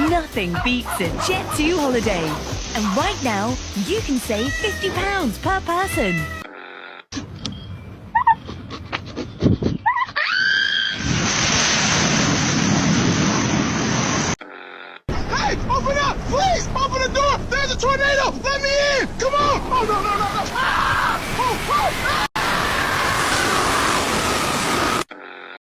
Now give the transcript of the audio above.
Nothing beats a Jet2 holiday. And right now, you can save £50 per person. Hey, open up! Please, open the door! There's a tornado! Let me in! Come on! Oh, no, no, no, no! Ah! Oh, oh, ah!